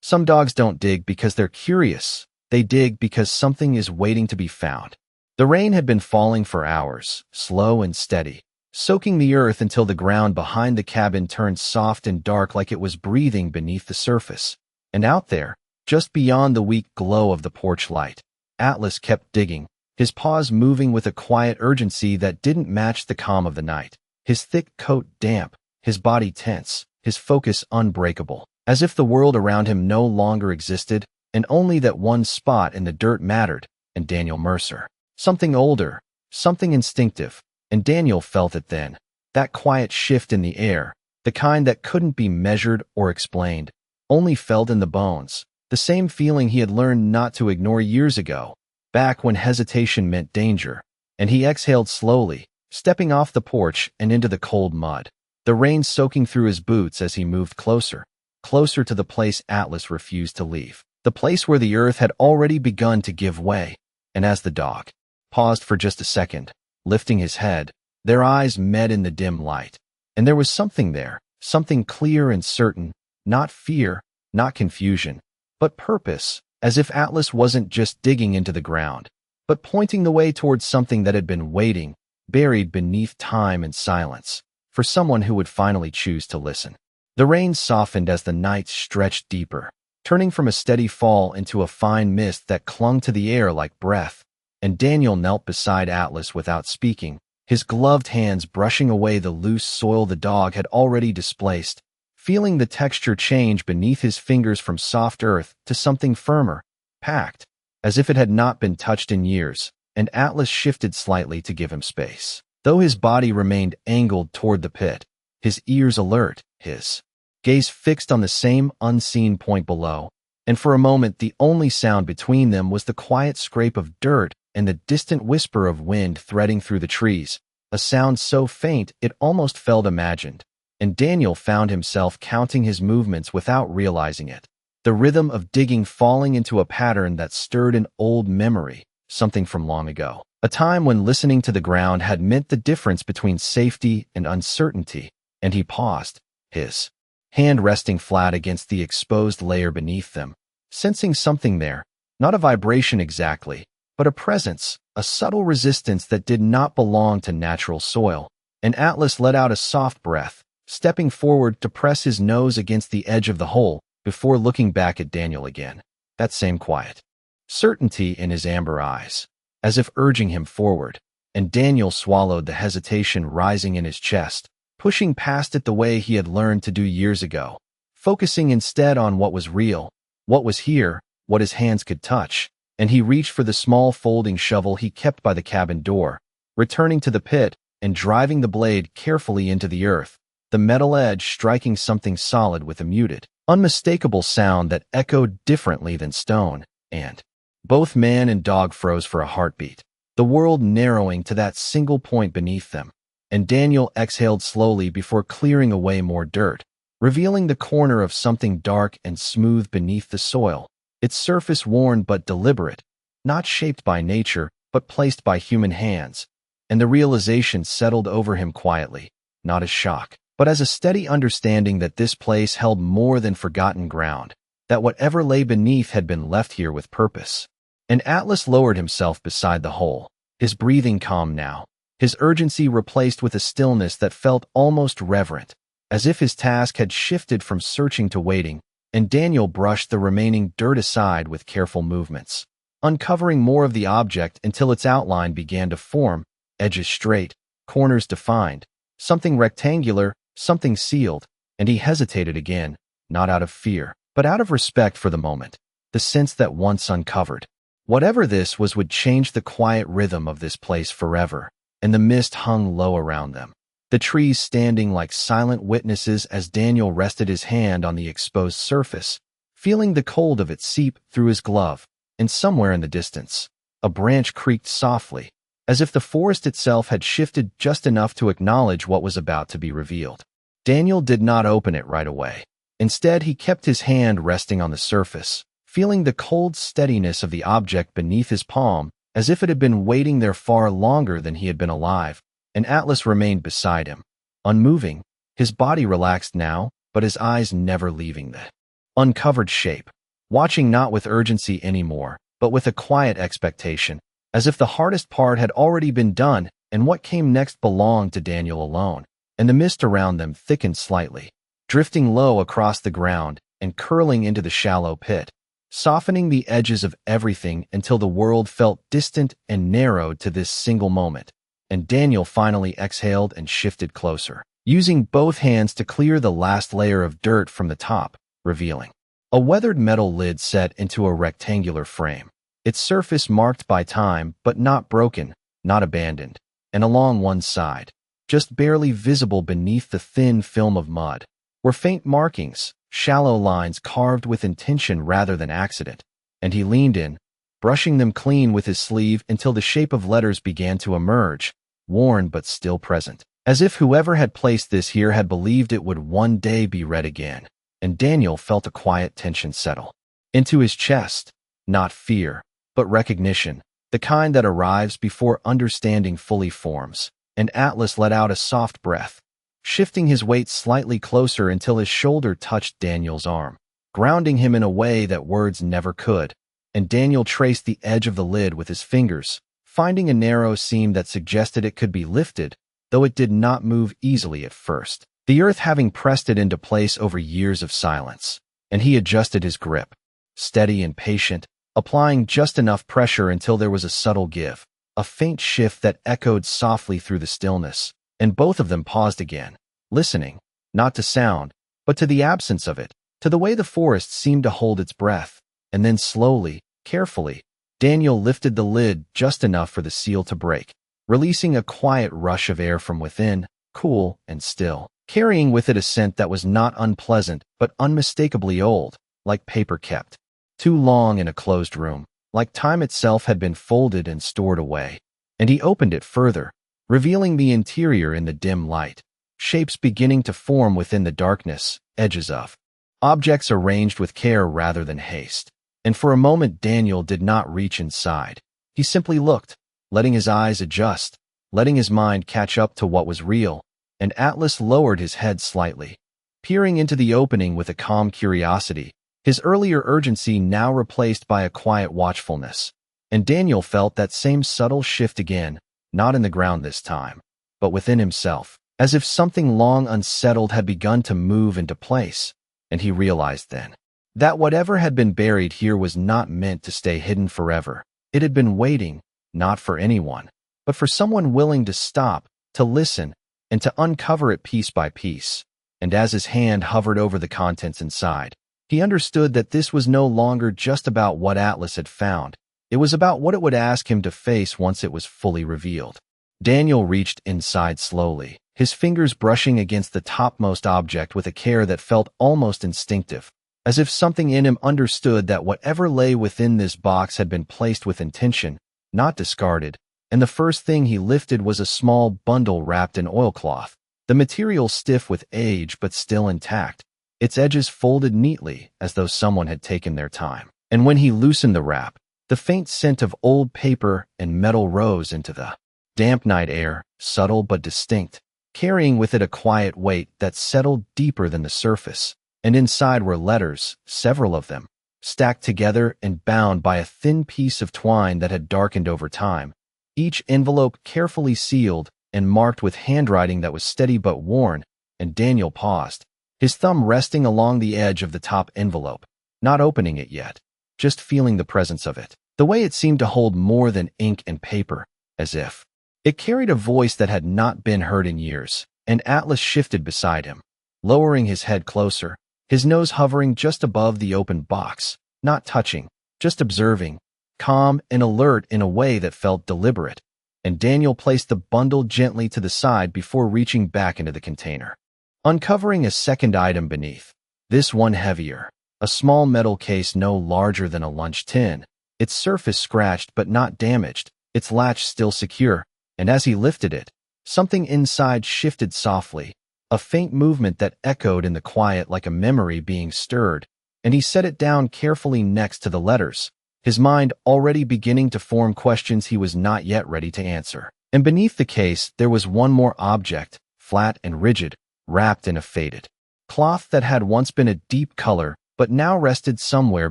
Some dogs don't dig because they're curious. They dig because something is waiting to be found. The rain had been falling for hours, slow and steady, soaking the earth until the ground behind the cabin turned soft and dark like it was breathing beneath the surface. And out there, just beyond the weak glow of the porch light, Atlas kept digging, his paws moving with a quiet urgency that didn't match the calm of the night. His thick coat damp, his body tense, his focus unbreakable, as if the world around him no longer existed, and only that one spot in the dirt mattered, and Daniel Mercer. Something older, something instinctive, and Daniel felt it then. That quiet shift in the air, the kind that couldn't be measured or explained, only felt in the bones, the same feeling he had learned not to ignore years ago, back when hesitation meant danger. And he exhaled slowly, stepping off the porch and into the cold mud, the rain soaking through his boots as he moved closer, closer to the place Atlas refused to leave, the place where the earth had already begun to give way. And as the dog paused for just a second, lifting his head, their eyes met in the dim light. And there was something there, something clear and certain, not fear, not confusion, but purpose, as if Atlas wasn't just digging into the ground, but pointing the way towards something that had been waiting, buried beneath time and silence, for someone who would finally choose to listen. The rain softened as the night stretched deeper, turning from a steady fall into a fine mist that clung to the air like breath. And Daniel knelt beside Atlas without speaking, his gloved hands brushing away the loose soil the dog had already displaced, feeling the texture change beneath his fingers from soft earth to something firmer, packed, as if it had not been touched in years. And Atlas shifted slightly to give him space, though his body remained angled toward the pit, his ears alert, his gaze fixed on the same unseen point below. And for a moment the only sound between them was the quiet scrape of dirt and the distant whisper of wind threading through the trees, a sound so faint it almost felt imagined. And Daniel found himself counting his movements without realizing it, the rhythm of digging falling into a pattern that stirred an old memory, something from long ago, a time when listening to the ground had meant the difference between safety and uncertainty. And he paused, his hand resting flat against the exposed layer beneath them, sensing something there, not a vibration exactly, but a presence, a subtle resistance that did not belong to natural soil. And Atlas let out a soft breath, stepping forward to press his nose against the edge of the hole before looking back at Daniel again. That same quiet certainty in his amber eyes, as if urging him forward. And Daniel swallowed the hesitation rising in his chest, pushing past it the way he had learned to do years ago, focusing instead on what was real, what was here, what his hands could touch. And he reached for the small folding shovel he kept by the cabin door, returning to the pit and driving the blade carefully into the earth, the metal edge striking something solid with a muted, unmistakable sound that echoed differently than stone. And both man and dog froze for a heartbeat, the world narrowing to that single point beneath them. And Daniel exhaled slowly before clearing away more dirt, revealing the corner of something dark and smooth beneath the soil, its surface worn but deliberate, not shaped by nature, but placed by human hands. And the realization settled over him quietly, not as shock, but as a steady understanding that this place held more than forgotten ground, that whatever lay beneath had been left here with purpose. And Atlas lowered himself beside the hole, his breathing calm now, his urgency replaced with a stillness that felt almost reverent, as if his task had shifted from searching to waiting. And Daniel brushed the remaining dirt aside with careful movements, uncovering more of the object until its outline began to form, edges straight, corners defined, something rectangular, something sealed. And he hesitated again, not out of fear, but out of respect for the moment, the sense that once uncovered, whatever this was would change the quiet rhythm of this place forever. And the mist hung low around them, the trees standing like silent witnesses as Daniel rested his hand on the exposed surface, feeling the cold of it seep through his glove. And somewhere in the distance, a branch creaked softly, as if the forest itself had shifted just enough to acknowledge what was about to be revealed. Daniel did not open it right away. Instead, he kept his hand resting on the surface, feeling the cold steadiness of the object beneath his palm, as if it had been waiting there far longer than he had been alive. And Atlas remained beside him, unmoving, his body relaxed now, but his eyes never leaving the uncovered shape. watching not with urgency anymore, but with a quiet expectation, as if the hardest part had already been done and what came next belonged to Daniel alone. And the mist around them thickened slightly, drifting low across the ground and curling into the shallow pit, softening the edges of everything until the world felt distant and narrowed to this single moment. And Daniel finally exhaled and shifted closer, using both hands to clear the last layer of dirt from the top, revealing a weathered metal lid set into a rectangular frame, its surface marked by time but not broken, not abandoned, and along one side, just barely visible beneath the thin film of mud, were faint markings, shallow lines carved with intention rather than accident, and he leaned in, brushing them clean with his sleeve until the shape of letters began to emerge, worn but still present, as if whoever had placed this here had believed it would one day be read again. And Daniel felt a quiet tension settle into his chest, not fear, but recognition, the kind that arrives before understanding fully forms. And Atlas let out a soft breath, shifting his weight slightly closer until his shoulder touched Daniel's arm, grounding him in a way that words never could. And Daniel traced the edge of the lid with his fingers, finding a narrow seam that suggested it could be lifted, though it did not move easily at first, the earth having pressed it into place over years of silence. And he adjusted his grip, steady and patient, applying just enough pressure until there was a subtle give, a faint shift that echoed softly through the stillness, and both of them paused again, listening, not to sound, but to the absence of it, to the way the forest seemed to hold its breath. And then slowly, carefully, Daniel lifted the lid just enough for the seal to break, releasing a quiet rush of air from within, cool and still, carrying with it a scent that was not unpleasant but unmistakably old, like paper kept too long in a closed room, like time itself had been folded and stored away. And he opened it further, revealing the interior in the dim light, shapes beginning to form within the darkness, edges of objects arranged with care rather than haste. And for a moment Daniel did not reach inside. He simply looked, letting his eyes adjust, letting his mind catch up to what was real. And Atlas lowered his head slightly, peering into the opening with a calm curiosity, his earlier urgency now replaced by a quiet watchfulness. And Daniel felt that same subtle shift again, not in the ground this time, but within himself, as if something long unsettled had begun to move into place. And he realized then that whatever had been buried here was not meant to stay hidden forever. It had been waiting, not for anyone, but for someone willing to stop, to listen, and to uncover it piece by piece. And as his hand hovered over the contents inside, he understood that this was no longer just about what Atlas had found. It was about what it would ask him to face once it was fully revealed. Daniel reached inside slowly, his fingers brushing against the topmost object with a care that felt almost instinctive, as if something in him understood that whatever lay within this box had been placed with intention, not discarded. And the first thing he lifted was a small bundle wrapped in oilcloth, the material stiff with age but still intact, its edges folded neatly as though someone had taken their time. And when he loosened the wrap, the faint scent of old paper and metal rose into the damp night air, subtle but distinct, carrying with it a quiet weight that settled deeper than the surface. And inside were letters, several of them, stacked together and bound by a thin piece of twine that had darkened over time, each envelope carefully sealed and marked with handwriting that was steady but worn. And Daniel paused, his thumb resting along the edge of the top envelope, not opening it yet, just feeling the presence of it, the way it seemed to hold more than ink and paper, as if it carried a voice that had not been heard in years. And Atlas shifted beside him, lowering his head closer, his nose hovering just above the open box, not touching, just observing, calm and alert in a way that felt deliberate. And Daniel placed the bundle gently to the side before reaching back into the container, uncovering a second item beneath, this one heavier, a small metal case no larger than a lunch tin, its surface scratched but not damaged, its latch still secure. And as he lifted it, something inside shifted softly, a faint movement that echoed in the quiet like a memory being stirred, and he set it down carefully next to the letters, his mind already beginning to form questions he was not yet ready to answer. And beneath the case there was one more object, flat and rigid, wrapped in a faded cloth that had once been a deep color, but now rested somewhere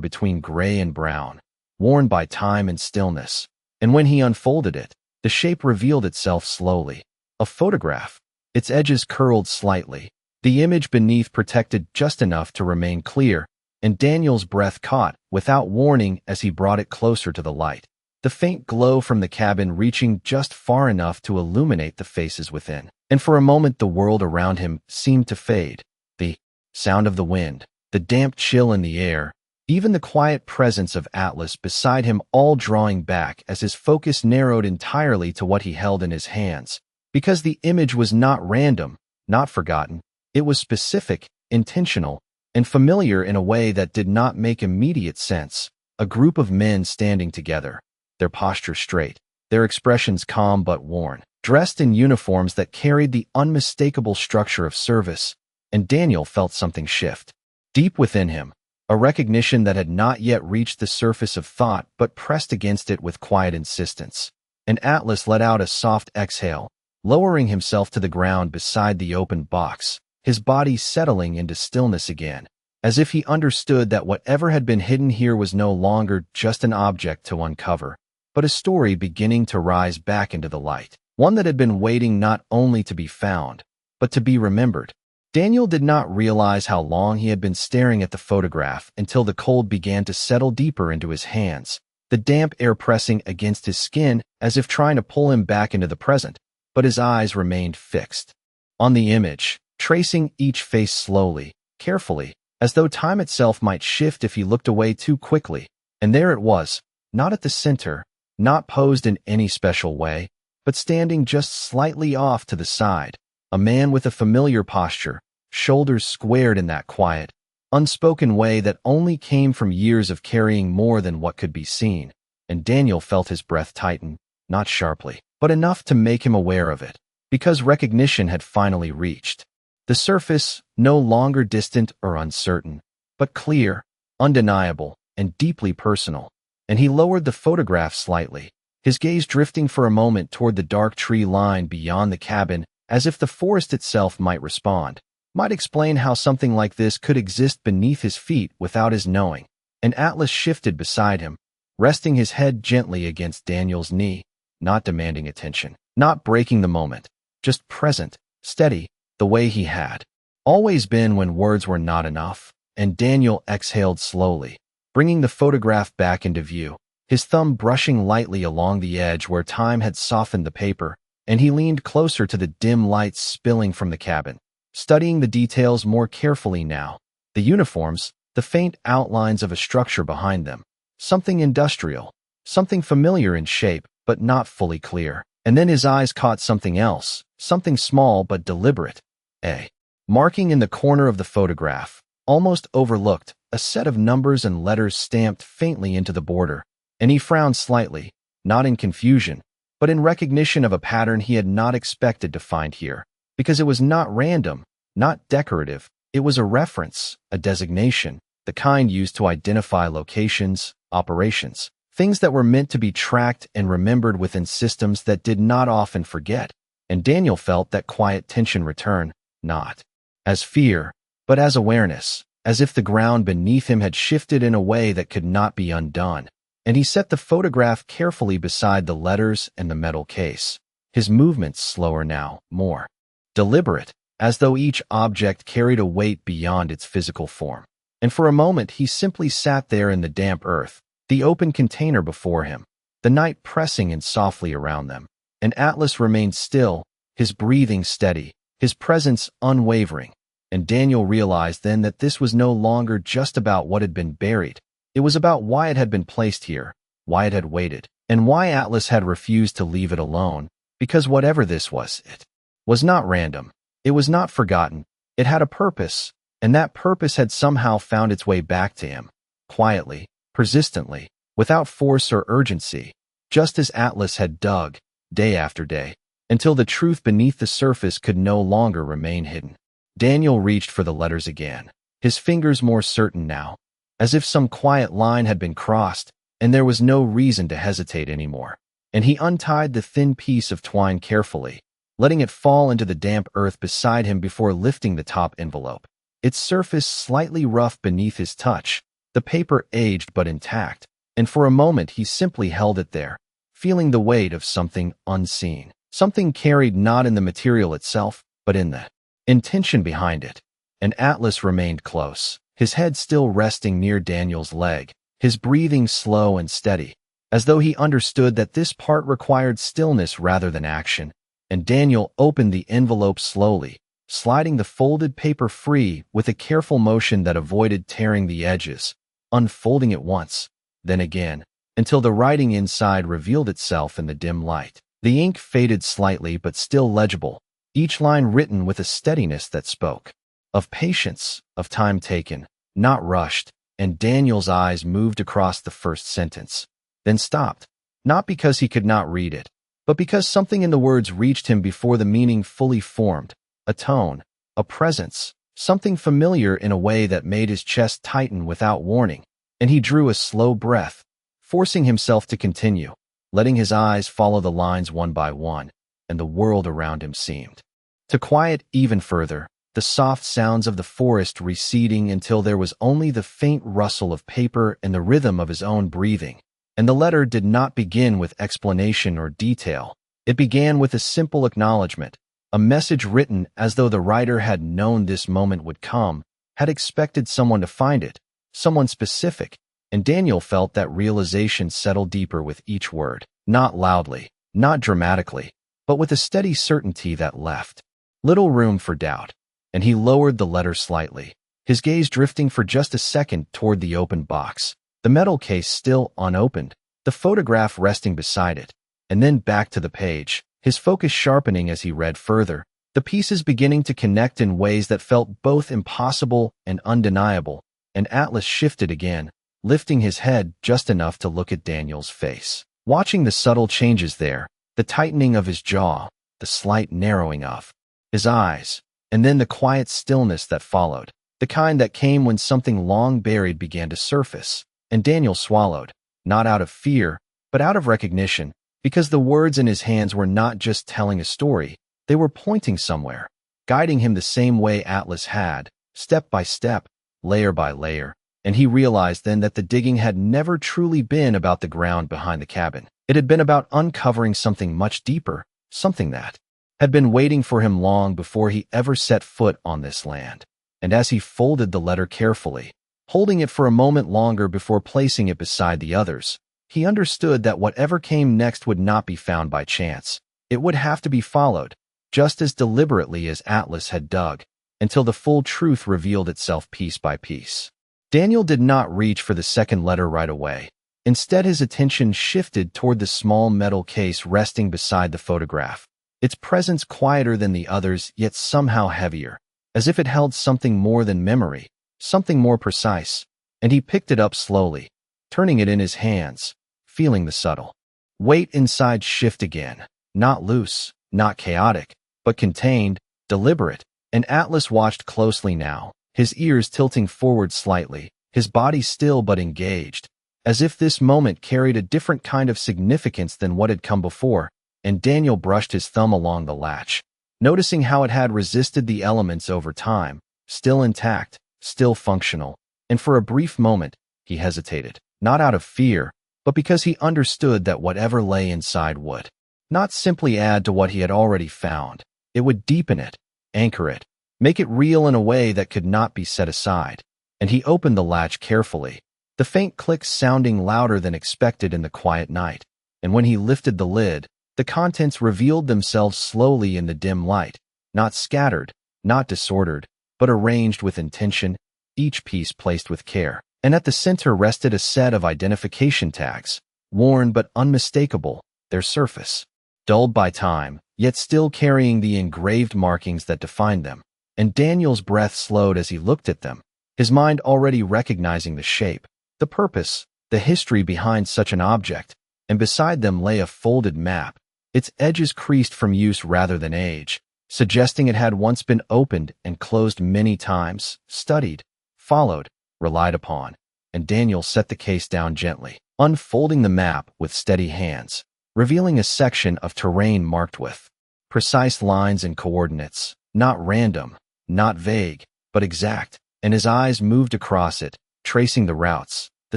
between gray and brown, worn by time and stillness. And when he unfolded it, the shape revealed itself slowly. A photograph, its edges curled slightly, the image beneath protected just enough to remain clear, and Daniel's breath caught, without warning, as he brought it closer to the light. The faint glow from the cabin reaching just far enough to illuminate the faces within. And for a moment the world around him seemed to fade. The sound of the wind, the damp chill in the air, even the quiet presence of Atlas beside him, all drawing back as his focus narrowed entirely to what he held in his hands. Because the image was not random, not forgotten, it was specific, intentional, and familiar in a way that did not make immediate sense. A group of men standing together, their posture straight, their expressions calm but worn, dressed in uniforms that carried the unmistakable structure of service, and Daniel felt something shift. Deep within him, a recognition that had not yet reached the surface of thought but pressed against it with quiet insistence. And Atlas let out a soft exhale, lowering himself to the ground beside the open box, his body settling into stillness again, as if he understood that whatever had been hidden here was no longer just an object to uncover, but a story beginning to rise back into the light, one that had been waiting not only to be found, but to be remembered. Daniel did not realize how long he had been staring at the photograph until the cold began to settle deeper into his hands, the damp air pressing against his skin as if trying to pull him back into the present, but his eyes remained fixed on the image, tracing each face slowly, carefully, as though time itself might shift if he looked away too quickly. And there it was, not at the center, not posed in any special way, but standing just slightly off to the side, a man with a familiar posture, shoulders squared in that quiet, unspoken way that only came from years of carrying more than what could be seen. And Daniel felt his breath tighten, not sharply, but enough to make him aware of it, because recognition had finally reached the surface, no longer distant or uncertain, but clear, undeniable, and deeply personal. And he lowered the photograph slightly, his gaze drifting for a moment toward the dark tree line beyond the cabin, as if the forest itself might respond, might explain how something like this could exist beneath his feet without his knowing. And Atlas shifted beside him, resting his head gently against Daniel's knee, not demanding attention, not breaking the moment, just present, steady, the way he had always been when words were not enough. And Daniel exhaled slowly, bringing the photograph back into view, his thumb brushing lightly along the edge where time had softened the paper, and he leaned closer to the dim lights spilling from the cabin, studying the details more carefully now. The uniforms, the faint outlines of a structure behind them, something industrial, something familiar in shape, but not fully clear. And then his eyes caught something else, something small but deliberate. A marking in the corner of the photograph, almost overlooked, a set of numbers and letters stamped faintly into the border. And he frowned slightly, not in confusion, but in recognition of a pattern he had not expected to find here. Because it was not random, not decorative, it was a reference, a designation, the kind used to identify locations, operations, things that were meant to be tracked and remembered within systems that did not often forget. And Daniel felt that quiet tension return, not as fear, but as awareness, as if the ground beneath him had shifted in a way that could not be undone. And he set the photograph carefully beside the letters and the metal case, his movements slower now, more deliberate, as though each object carried a weight beyond its physical form. And for a moment he simply sat there in the damp earth, the open container before him, the night pressing in softly around them. And Atlas remained still, his breathing steady, his presence unwavering. And Daniel realized then that this was no longer just about what had been buried. It was about why it had been placed here, why it had waited, and why Atlas had refused to leave it alone, because whatever this was, it was not random. It was not forgotten. It had a purpose, and that purpose had somehow found its way back to him, quietly, persistently, without force or urgency, just as Atlas had dug, day after day, until the truth beneath the surface could no longer remain hidden. Daniel reached for the letters again, his fingers more certain now, as if some quiet line had been crossed, and there was no reason to hesitate anymore. And he untied the thin piece of twine carefully, letting it fall into the damp earth beside him before lifting the top envelope. its surface slightly rough beneath his touch, the paper aged but intact, and for a moment he simply held it there, feeling the weight of something unseen, something carried not in the material itself, but in the intention behind it. And Atlas remained close, his head still resting near Daniel's leg, his breathing slow and steady, as though he understood that this part required stillness rather than action. And Daniel opened the envelope slowly, sliding the folded paper free with a careful motion that avoided tearing the edges, unfolding it once, then again, until the writing inside revealed itself in the dim light. The ink faded slightly but still legible, each line written with a steadiness that spoke of patience, of time taken, not rushed, and Daniel's eyes moved across the first sentence, then stopped, not because he could not read it, but because something in the words reached him before the meaning fully formed, a tone, a presence, something familiar in a way that made his chest tighten without warning, and he drew a slow breath, forcing himself to continue, letting his eyes follow the lines one by one, and the world around him seemed to quiet even further, the soft sounds of the forest receding until there was only the faint rustle of paper and the rhythm of his own breathing. And the letter did not begin with explanation or detail. It began with a simple acknowledgement, a message written as though the writer had known this moment would come, had expected someone to find it, someone specific, and Daniel felt that realization settle deeper with each word, not loudly, not dramatically, but with a steady certainty that left little room for doubt. And he lowered the letter slightly, his gaze drifting for just a second toward the open box, the metal case still unopened, the photograph resting beside it, and then back to the page, his focus sharpening as he read further, the pieces beginning to connect in ways that felt both impossible and undeniable. And Atlas shifted again, lifting his head just enough to look at Daniel's face, watching the subtle changes there, the tightening of his jaw, the slight narrowing of his eyes, and then the quiet stillness that followed, the kind that came when something long buried began to surface. And Daniel swallowed, not out of fear, but out of recognition, because the words in his hands were not just telling a story, they were pointing somewhere, guiding him the same way Atlas had, step by step, layer by layer. And he realized then that the digging had never truly been about the ground behind the cabin. It had been about uncovering something much deeper, something that had been waiting for him long before he ever set foot on this land. And as he folded the letter carefully, holding it for a moment longer before placing it beside the others, he understood that whatever came next would not be found by chance. It would have to be followed, just as deliberately as Atlas had dug, until the full truth revealed itself piece by piece. Daniel did not reach for the second letter right away. Instead, his attention shifted toward the small metal case resting beside the photograph, its presence quieter than the others, yet somehow heavier, as if it held something more than memory, something more precise. And he picked it up slowly, turning it in his hands, feeling the subtle weight inside shift again, not loose, not chaotic, but contained, deliberate. And Atlas watched closely now, his ears tilting forward slightly, his body still but engaged, as if this moment carried a different kind of significance than what had come before. And Daniel brushed his thumb along the latch, noticing how it had resisted the elements over time, still intact, still functional. And for a brief moment, he hesitated, not out of fear, but because he understood that whatever lay inside would not simply add to what he had already found, it would deepen it, anchor it, make it real in a way that could not be set aside. And he opened the latch carefully, the faint clicks sounding louder than expected in the quiet night. And when he lifted the lid, the contents revealed themselves slowly in the dim light, not scattered, not disordered, but arranged with intention, each piece placed with care. And at the center rested a set of identification tags, worn but unmistakable, their surface dulled by time, yet still carrying the engraved markings that defined them. And Daniel's breath slowed as he looked at them, his mind already recognizing the shape, the purpose, the history behind such an object. And beside them lay a folded map, its edges creased from use rather than age, suggesting it had once been opened and closed many times, studied, followed, relied upon. And Daniel set the case down gently, unfolding the map with steady hands, revealing a section of terrain marked with precise lines and coordinates, not random, not vague, but exact, and his eyes moved across it, tracing the routes, the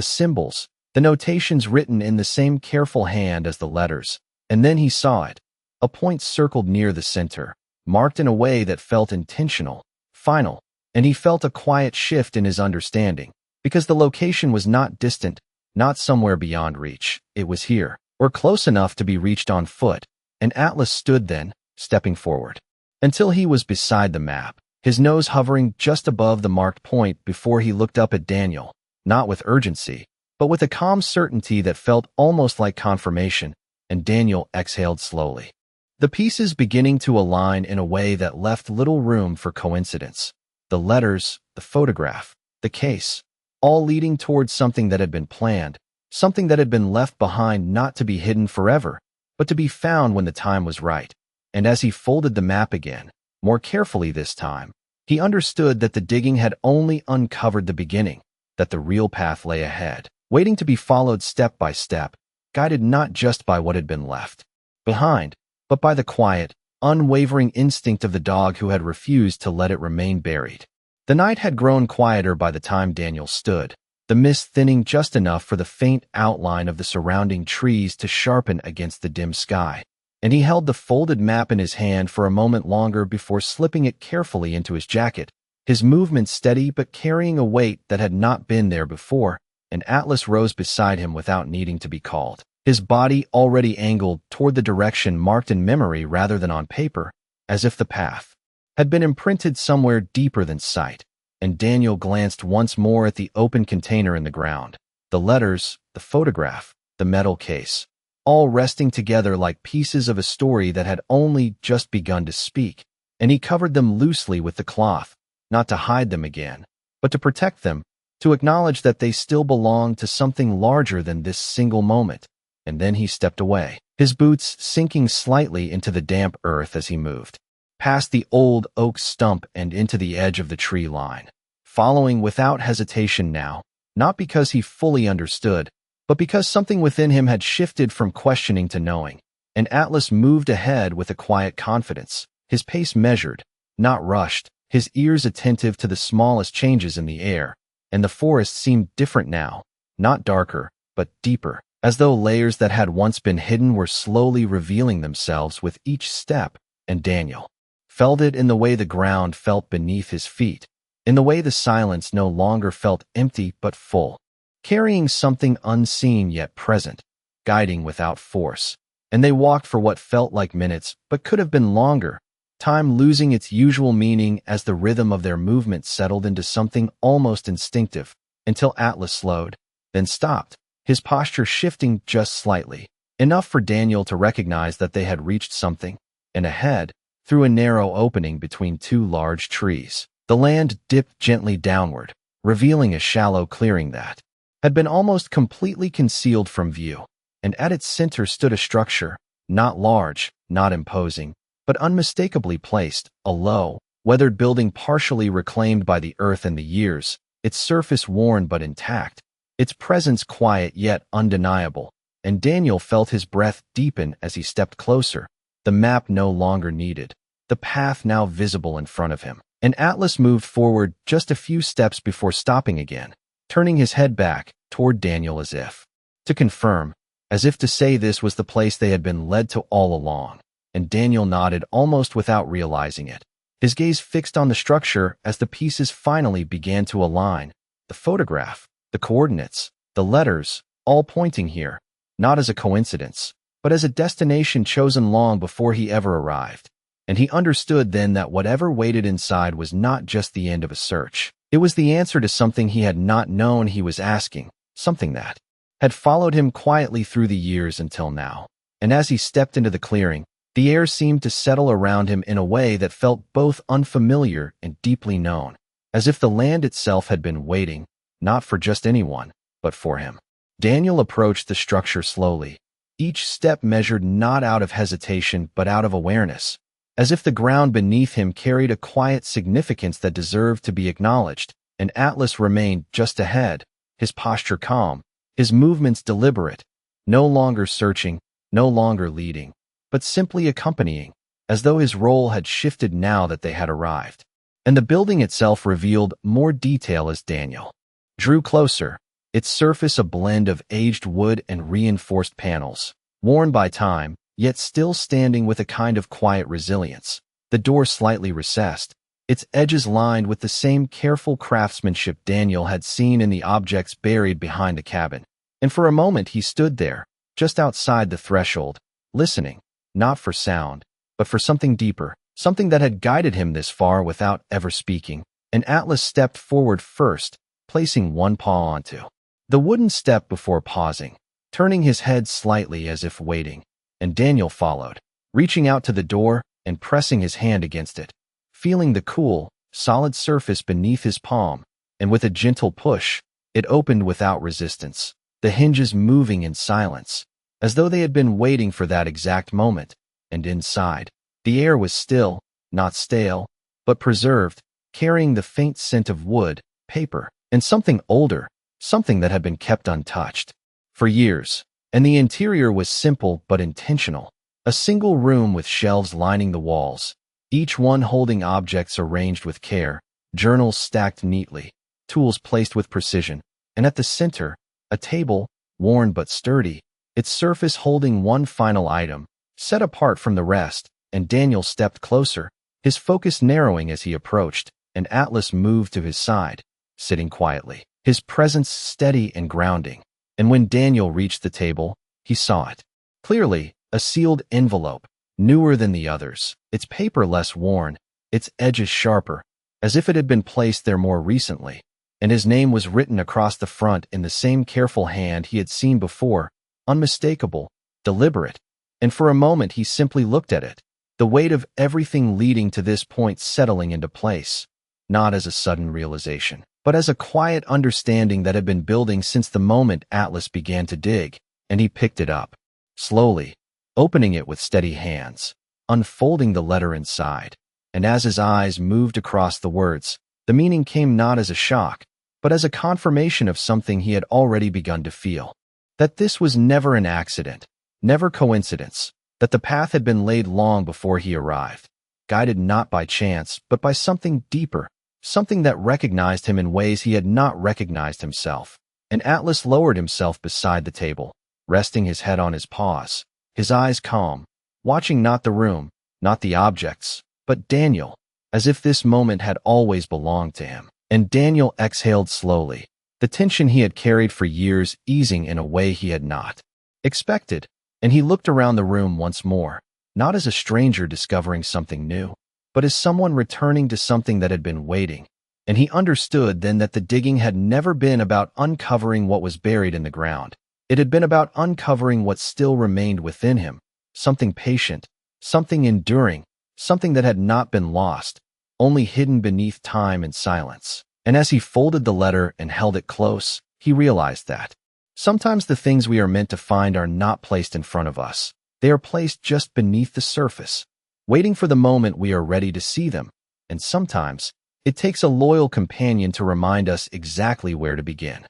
symbols, the notations written in the same careful hand as the letters. And then he saw it. A point circled near the center, marked in a way that felt intentional, final, and he felt a quiet shift in his understanding, because the location was not distant, not somewhere beyond reach. It was here, or close enough to be reached on foot, and Atlas stood then, stepping forward, until he was beside the map, his nose hovering just above the marked point before he looked up at Daniel, not with urgency, but with a calm certainty that felt almost like confirmation, and Daniel exhaled slowly. The pieces beginning to align in a way that left little room for coincidence. The letters, the photograph, the case, all leading towards something that had been planned, something that had been left behind not to be hidden forever, but to be found when the time was right. And as he folded the map again, more carefully this time, he understood that the digging had only uncovered the beginning, that the real path lay ahead, waiting to be followed step by step, guided not just by what had been left behind, but by the quiet, unwavering instinct of the dog who had refused to let it remain buried. The night had grown quieter by the time Daniel stood, the mist thinning just enough for the faint outline of the surrounding trees to sharpen against the dim sky, and he held the folded map in his hand for a moment longer before slipping it carefully into his jacket, his movements steady but carrying a weight that had not been there before, and Atlas rose beside him without needing to be called, his body already angled toward the direction marked in memory rather than on paper, as if the path had been imprinted somewhere deeper than sight. And Daniel glanced once more at the open container in the ground, the letters, the photograph, the metal case, all resting together like pieces of a story that had only just begun to speak, and he covered them loosely with the cloth, not to hide them again, but to protect them, to acknowledge that they still belonged to something larger than this single moment. And then he stepped away, his boots sinking slightly into the damp earth as he moved, past the old oak stump and into the edge of the tree line, following without hesitation now, not because he fully understood, but because something within him had shifted from questioning to knowing. And Atlas moved ahead with a quiet confidence, his pace measured, not rushed, his ears attentive to the smallest changes in the air, and the forest seemed different now, not darker, but deeper, as though layers that had once been hidden were slowly revealing themselves with each step. And Daniel felt it in the way the ground felt beneath his feet, in the way the silence no longer felt empty but full, carrying something unseen yet present, guiding without force. And they walked for what felt like minutes but could have been longer, time losing its usual meaning as the rhythm of their movement settled into something almost instinctive, until Atlas slowed, then stopped, his posture shifting just slightly, enough for Daniel to recognize that they had reached something, and ahead, through a narrow opening between two large trees, the land dipped gently downward, revealing a shallow clearing that had been almost completely concealed from view, and at its center stood a structure, not large, not imposing, but unmistakably placed, a low, weathered building partially reclaimed by the earth and the years, its surface worn but intact, its presence quiet yet undeniable. And Daniel felt his breath deepen as he stepped closer, the map no longer needed, the path now visible in front of him. And Atlas moved forward just a few steps before stopping again, turning his head back toward Daniel as if to confirm, as if to say this was the place they had been led to all along. And Daniel nodded almost without realizing it, his gaze fixed on the structure as the pieces finally began to align, the photograph, the coordinates, the letters, all pointing here, not as a coincidence, but as a destination chosen long before he ever arrived. And he understood then that whatever waited inside was not just the end of a search. It was the answer to something he had not known he was asking, something that had followed him quietly through the years until now. And as he stepped into the clearing, the air seemed to settle around him in a way that felt both unfamiliar and deeply known, as if the land itself had been waiting, not for just anyone, but for him. Daniel approached the structure slowly, each step measured not out of hesitation but out of awareness, as if the ground beneath him carried a quiet significance that deserved to be acknowledged. And Atlas remained just ahead, his posture calm, his movements deliberate, no longer searching, no longer leading, but simply accompanying, as though his role had shifted now that they had arrived. and the building itself revealed more detail as Daniel drew closer, its surface a blend of aged wood and reinforced panels, worn by time, yet still standing with a kind of quiet resilience. The door slightly recessed, its edges lined with the same careful craftsmanship Daniel had seen in the objects buried behind the cabin. And for a moment he stood there, just outside the threshold, listening, not for sound, but for something deeper, something that had guided him this far without ever speaking. And Atlas stepped forward first, placing one paw onto the wooden step before pausing, turning his head slightly as if waiting, and Daniel followed, reaching out to the door and pressing his hand against it, feeling the cool, solid surface beneath his palm, and with a gentle push, it opened without resistance, the hinges moving in silence, as though they had been waiting for that exact moment. And inside, the air was still, not stale, but preserved, carrying the faint scent of wood, paper, and something older, something that had been kept untouched for years. And the interior was simple but intentional, a single room with shelves lining the walls, each one holding objects arranged with care, journals stacked neatly, tools placed with precision, and at the center, a table, worn but sturdy, its surface holding one final item, set apart from the rest. And Daniel stepped closer, his focus narrowing as he approached, and Atlas moved to his side, sitting quietly, his presence steady and grounding. And when Daniel reached the table, he saw it clearly, a sealed envelope, newer than the others, its paper less worn, its edges sharper, as if it had been placed there more recently. And his name was written across the front in the same careful hand he had seen before, unmistakable, deliberate. And for a moment he simply looked at it, the weight of everything leading to this point settling into place, not as a sudden realization, but as a quiet understanding that had been building since the moment Atlas began to dig. And he picked it up, slowly, opening it with steady hands, unfolding the letter inside. And as his eyes moved across the words, the meaning came not as a shock, but as a confirmation of something he had already begun to feel. That this was never an accident, never coincidence, that the path had been laid long before he arrived, guided not by chance, but by something deeper, something that recognized him in ways he had not recognized himself. And Atlas lowered himself beside the table, resting his head on his paws, his eyes calm, watching not the room, not the objects, but Daniel, as if this moment had always belonged to him. And Daniel exhaled slowly, the tension he had carried for years easing in a way he had not expected. And he looked around the room once more, not as a stranger discovering something new, but as someone returning to something that had been waiting. And he understood then that the digging had never been about uncovering what was buried in the ground. It had been about uncovering what still remained within him, something patient, something enduring, something that had not been lost, only hidden beneath time and silence. And as he folded the letter and held it close, he realized that sometimes the things we are meant to find are not placed in front of us. They are placed just beneath the surface, waiting for the moment we are ready to see them. And sometimes, it takes a loyal companion to remind us exactly where to begin.